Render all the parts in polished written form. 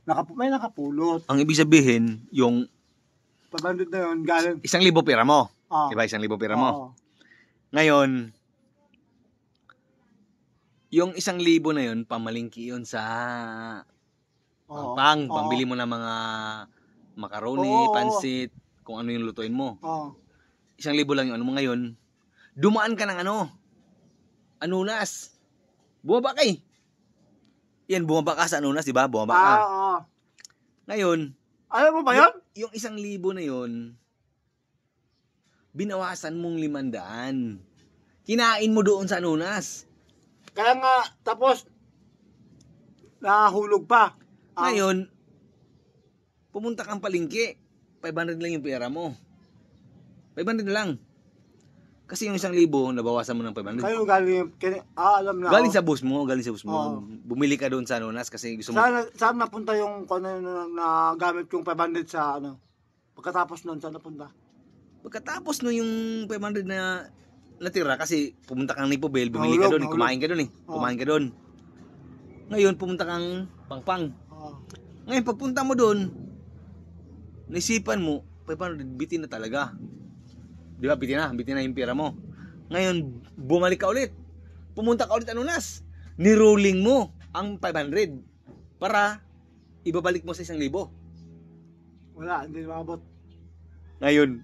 May nakapulot. Ang ibig sabihin, yung 500 na yun, galing. 1,000 pera mo. Oh. Diba, 1,000 pera mo. Oh. Ngayon, yung 1,000 na yun, pamalingki yun sa pambili mo ng mga macaroni, pansit, kung ano yung lutuin mo. 1,000 lang yung ano mo ngayon. Dumaan ka ng Anunas. Bumaba ka eh. Yan, bumaba ka sa Anunas, di ba? Bumaba ka. Ngayon, alam mo ba yun? Yung 1,000 na yun, binawasan mong 500. Kinain mo doon sa Anunas. Kaya nga, tapos, nahulog pa. Ngayon, pumunta kang palengke, 500 lang yung pera mo. 500 lang. Kasi yung 1,000, nabawasan mo ng 500. Kayo galing, alam na. Galing sa bus mo. Bumili ka doon sa Anunas kasi gusto mo. Saan napunta yung na gamit yung 500 sa pagkatapos nun, saan napunta? Pagkatapos no yung 500 na natira kasi pumunta kang Nipobel, bumili ka doon, kumain ka doon eh. Kumain ka doon. Ngayon pumunta kang Pangpang. Ngayon pagpunta mo doon, naisipan mo 500 bitin na talaga. Di ba, bitin na yung pera mo. Ngayon bumalik ka ulit. Pumunta ka ulit Anunas. Ni-rolling mo ang 500 para ibabalik mo sa 1,000. Wala, hindi umabot. Ngayon,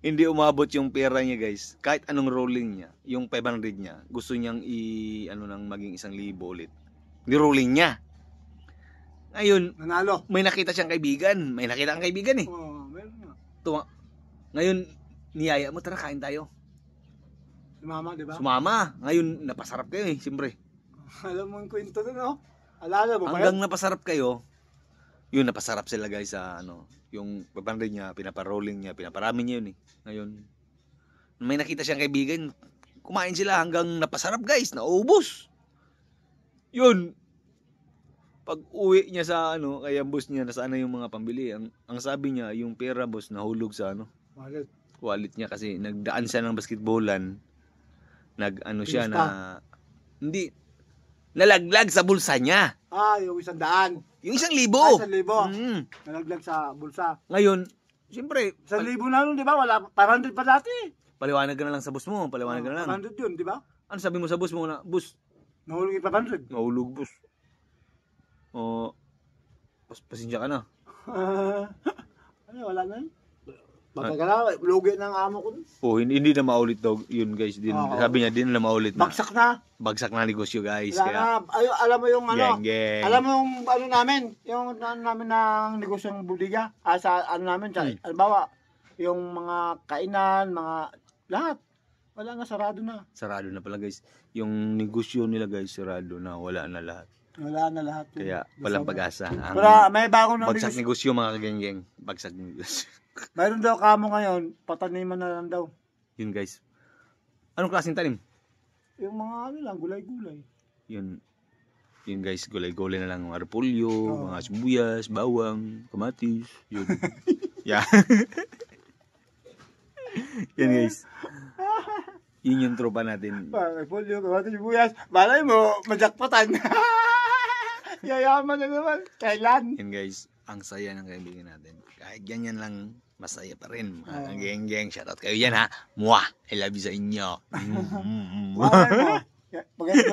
hindi umabot yung pera niya, guys. Kahit anong rolling niya, yung 500 niya, gusto niyang nang maging 1,000 ulit. Ni-rolling niya. Ngayon, nanalo. May nakita siyang kaibigan. May nakita kang kaibigan eh. Meron nga. Ngayon, niyaya mo, tara, kain tayo. Sumama, di ba? Sumama. Ngayon, napasarap kayo eh, siyempre. Alam mo yung kwento doon, no? Alala mo ba hanggang napasarap kayo, yun, napasarap sila guys sa yung 500 niya, pinaparolling niya, pinaparami niya yun eh. Ngayon, may nakita siyang kaibigan, kumain sila hanggang napasarap guys, naubos. Yun, pag uwi niya sa kaya ang boss niya, nasaan na yung mga pambili. Ang sabi niya, yung pera boss, nahulog sa wallet niya kasi nagdaan siya ng basketballan. Siya na, hindi, nalaglag sa bulsa niya. Yung 100. Yung 1,000. 1,000. Nalaglag sa bulsa. Ngayon, siyempre, 1,000 na nun, di ba? Wala, 500 pa dati. Paliwanag ka na lang sa boss mo, paliwanag ka na lang. 500 yun, di ba? Ano sabi mo sa boss mo na, boss? Nahulog yung 500. Nahulog, boss. Pasensya ka na. Wala na yun. Baka ka na, lugi ng amo ko. Hindi na maulit daw yun guys. Sabi niya, din na maulit na. Bagsak na. Bagsak na negosyo guys. Kaya, alam mo yung geng. alam mo yung namin, yung namin ng negosyong budiga. Sa namin, halimbawa, yung mga kainan, mga lahat. Wala na, sarado na. Sarado na pala guys. Yung negosyo nila guys, sarado na. Wala na lahat. Wala na lahat. Kaya walang pag-asa. Pero may bago ng bagsak negosyo mga geng. Bagsak negosyo. Mayroon daw kamo ngayon, pataniman na lang daw. Yun guys. Anong klaseng tanim? Yung mga gulay-gulay. Yun guys, gulay-gulay na lang. Repolyo, mga sibuyas, bawang, kamatis. Yun. Yeah. Yan guys. Yun yung tropa natin. Repolyo, kamatis, sibuyas. Malay mo, majakpatan. Yayaman na naman. Kailan? Yan guys, ang saya ng kaibigan natin. Kahit ganyan lang, masaya pa rin. Mga geng-geng, shoutout kayo yan ha. Mwah! I love you sa inyo.